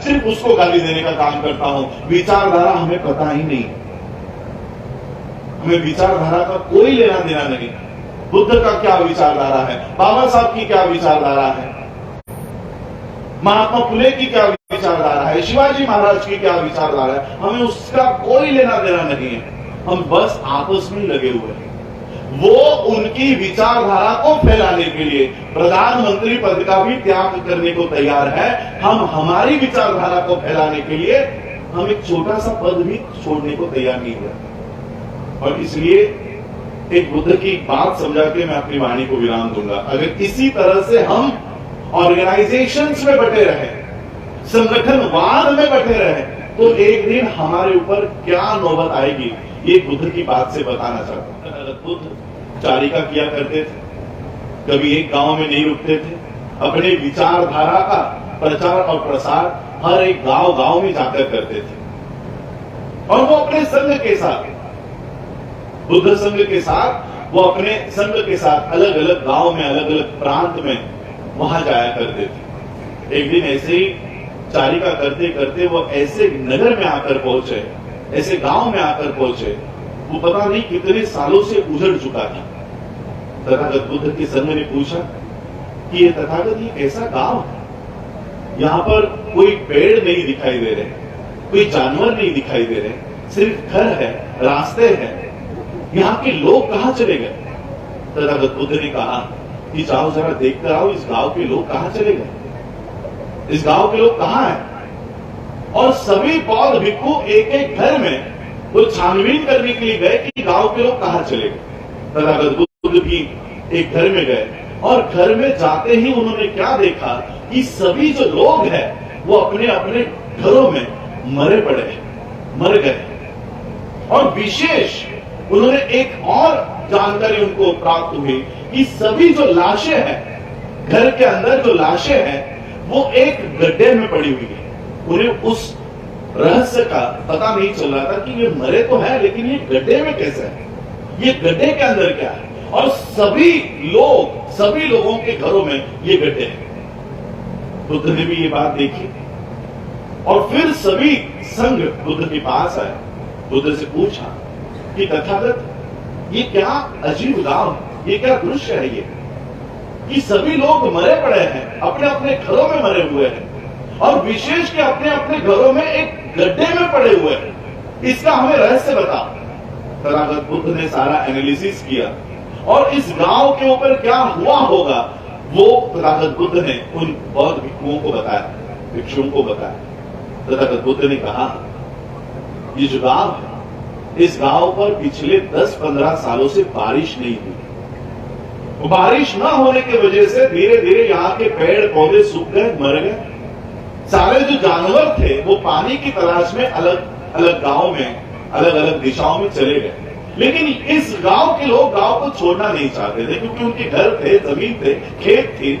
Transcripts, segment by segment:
सिर्फ उसको गाली देने का काम करता हूं। विचारधारा हमें पता ही नहीं, हमें विचारधारा का कोई लेना देना नहीं। बुद्ध का क्या विचारधारा है, बाबा साहब की क्या विचारधारा है, महात्मा फुले की क्या विचारधारा है, शिवाजी महाराज की क्या विचारधारा है, हमें उसका कोई लेना देना नहीं है। हम बस आपस में लगे हुए हैं। वो उनकी विचारधारा को फैलाने के लिए प्रधानमंत्री पद का भी त्याग करने को तैयार है। हम हमारी विचारधारा को फैलाने के लिए हम एक छोटा सा पद भी छोड़ने को तैयार नहीं है। और इसलिए एक बुद्ध की बात समझा के मैं अपनी वाणी को विराम दूंगा। अगर इसी तरह से हम ऑर्गेनाइजेशंस में बटे रहे, संगठनवाद में बटे रहे, तो एक दिन हमारे ऊपर क्या नौबत आएगी, ये बुद्ध की बात से बताना चाहता हूं। बुद्ध चारिका किया करते थे, कभी एक गांव में नहीं रुकते थे, अपने विचारधारा का प्रचार और प्रसार हर एक गांव में जाकर करते थे। और वो अपने संघ के साथ, बुद्ध संघ के साथ, वो अपने संघ के साथ अलग अलग गांव में, अलग अलग प्रांत में वहां जाया करते थे। एक दिन ऐसे ही चारिका करते करते वो ऐसे नगर में आकर पहुंचे, ऐसे गांव में आकर पहुंचे, वो पता नहीं कितने सालों से उजड़ चुका था। तथागत बुद्ध के संघ ने पूछा कि ये तथागत, ये कैसा गांव है, यहां पर कोई पेड़ नहीं दिखाई दे रहे, कोई जानवर नहीं दिखाई दे रहे, सिर्फ घर है, रास्ते हैं, यहां के लोग कहां चले गए? तथागत बुद्ध ने कहा कि जाओ जरा देख कर आओ, इस गांव के लोग कहां चले गए, इस गांव के लोग कहां हैं। और सभी बौद्ध भिक्षु एक एक घर में वो छानबीन करने के लिए गए कि गांव के लोग कहां चले गए। तथागत बुद्ध भी एक घर में गए और घर में जाते ही उन्होंने क्या देखा कि सभी जो लोग हैं वो अपने अपने घरों में मरे पड़े, मर गए। और विशेष उन्होंने एक और जानकारी उनको प्राप्त हुई कि सभी जो लाशें हैं, घर के अंदर जो लाशें हैं, वो एक गड्ढे में पड़ी हुई है। उन्हें उस रहस्य का पता नहीं चल रहा था कि ये मरे तो है, लेकिन ये गड्ढे में कैसे है, ये गड्ढे के अंदर क्या है। और सभी लोगों के घरों में ये गड्ढे हैं। बुद्ध ने भी ये बात देखी और फिर सभी संघ बुद्ध के पास आए, बुद्ध से पूछा कि तथागत, ये क्या अजीब गांव है, ये क्या दृश्य है, ये सभी लोग मरे पड़े हैं, अपने अपने घरों में मरे हुए हैं, और विशेष के अपने अपने घरों में एक गड्ढे में पड़े हुए हैं, इसका हमें रहस्य बता। तथागत बुद्ध ने सारा एनालिसिस किया और इस गांव के ऊपर क्या हुआ होगा वो तथागत बुद्ध ने उन बौद्ध भिक्षुओं को बताया, भिक्षुओं को बताया। तथागत बुद्ध ने कहा, ये जो गांव है, इस गांव पर पिछले 10-15 सालों से बारिश नहीं हुई। बारिश न होने की वजह से धीरे धीरे यहाँ के पेड़ पौधे सूख गए, मर गए। सारे जो जानवर थे वो पानी की तलाश में अलग अलग गांव में, अलग अलग दिशाओं में चले गए। लेकिन इस गांव के लोग गांव को छोड़ना नहीं चाहते थे, क्योंकि उनके घर थे, जमीन थे, खेत थी,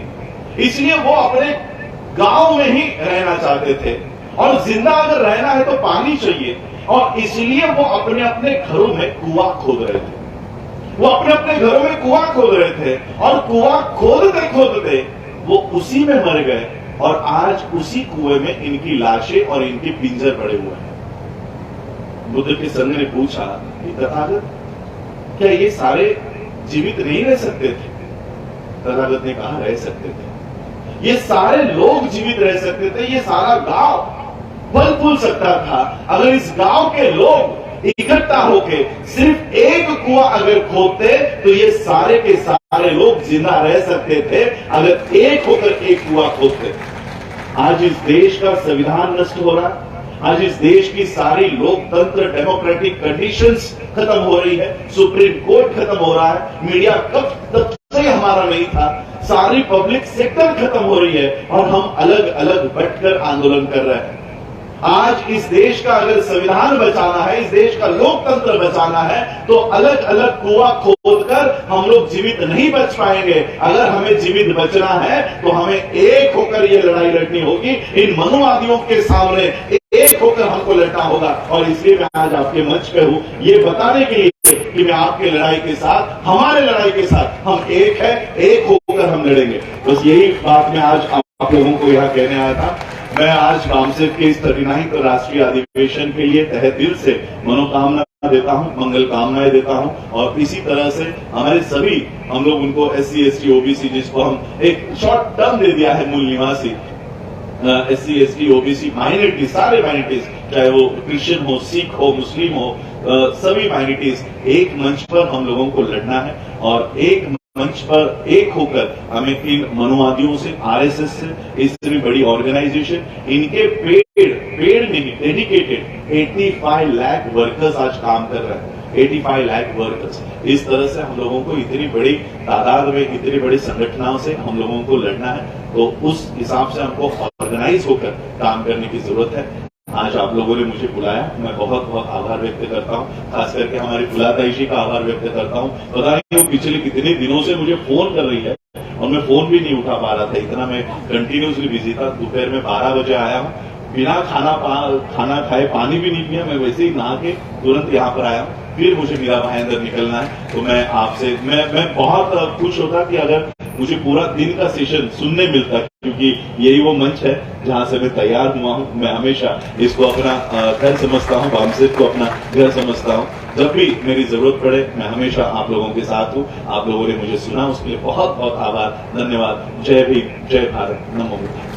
इसलिए वो अपने गांव में ही रहना चाहते थे। और जिंदा अगर रहना है तो पानी चाहिए, और इसलिए वो अपने अपने घरों में कुआं खोद रहे थे। वो अपने अपने घरों में कुआं खोद रहे थे, और कुआं खोदते खोदते वो उसी में मर गए। और आज उसी कुएं में इनकी लाशें और इनके पिंजर पड़े हुए हैं। बुद्ध के संघ ने पूछा कि तथागत, क्या ये सारे जीवित नहीं रह सकते थे? तथागत ने कहा, रह सकते थे, ये सारे लोग जीवित रह सकते थे, ये सारा गांव फल फूल सकता था अगर इस गांव के लोग इकट्ठा होके सिर्फ एक कुआं अगर खोदते तो ये सारे के सारे लोग जिंदा रह सकते थे, अगर एक होकर एक कुआं खोदते। आज इस देश का संविधान नष्ट हो रहा है, आज इस देश की सारी लोकतंत्र डेमोक्रेटिक कंडीशंस खत्म हो रही है, सुप्रीम कोर्ट खत्म हो रहा है, मीडिया तब से हमारा नहीं था, सारी पब्लिक सेक्टर खत्म हो रही है, और हम अलग अलग बंटकर आंदोलन कर रहे हैं। आज इस देश का अगर संविधान बचाना है, इस देश का लोकतंत्र बचाना है, तो अलग अलग कुआं खोदकर हम लोग जीवित नहीं बच पाएंगे। अगर हमें जीवित बचना है तो हमें एक होकर ये लड़ाई लड़नी होगी, इन मनुवादियों के सामने एक होकर हमको लड़ना होगा। और इसलिए मैं आज आपके मंच पे हूं, ये बताने के लिए कि मैं आपकी लड़ाई के साथ, हमारे लड़ाई के साथ हम एक है, एक होकर हम लड़ेंगे। बस यही बात मैं आज आप लोगों को यहाँ कहने आया था। मैं आज बामसेफ के इस 39 राष्ट्रीय अधिवेशन के लिए तहे दिल से मनोकामना देता हूं, मंगल कामनाएं देता हूं और इसी तरह से हमारे सभी हम लोग उनको SC ST OBC जिसको हम एक शॉर्ट टर्म दे दिया है मूल निवासी SC ST OBC माइनॉरिटी, सारे माइनॉरिटीज चाहे वो क्रिश्चियन हो, सिख हो, मुस्लिम हो, सभी माइनॉरिटीज एक मंच पर हम लोगों को लड़ना है और एक मंच पर एक होकर हमें इन मनुवादियों से, RSS से, इससे बड़ी ऑर्गेनाइजेशन, इनके पेड में ही डेडिकेटेड 85 लाख वर्कर्स आज काम कर रहे हैं। 85 लाख वर्कर्स। इस तरह से हम लोगों को इतनी बड़ी तादाद में, इतनी बड़ी संगठनों से हम लोगों को लड़ना है, तो उस हिसाब से हमको ऑर्गेनाइज होकर काम करने की जरूरत है। आज आप लोगों ने मुझे बुलाया, मैं बहुत बहुत आभार व्यक्त करता हूं, खास करके हमारी फुलाताई जी का आभार व्यक्त करता हूं। पता नहीं वो पिछले कितने दिनों से मुझे फोन कर रही है और मैं फोन भी नहीं उठा पा रहा था, इतना मैं कंटिन्यूसली बिजी था। दोपहर में 12 बजे आया हूं, बिना खाना खाए, पानी भी नहीं पिया, मैं वैसे ही नहा के तुरंत यहाँ पर आया हूं। फिर मुझे मीरा भाई अंदर निकलना है, तो मैं आपसे मैं बहुत खुश होता कि अगर मुझे पूरा दिन का सेशन सुनने मिलता, क्योंकि यही वो मंच है जहां से मैं तैयार हुआ हूं। मैं हमेशा इसको अपना घर समझता हूं, बामसेफ को अपना घर समझता हूं। जब भी मेरी जरूरत पड़े मैं हमेशा आप लोगों के साथ हूं। आप लोगों ने मुझे सुना, उसके लिए बहुत बहुत आभार, धन्यवाद। जय भीम, जय भारत, नमो बुद्धाय।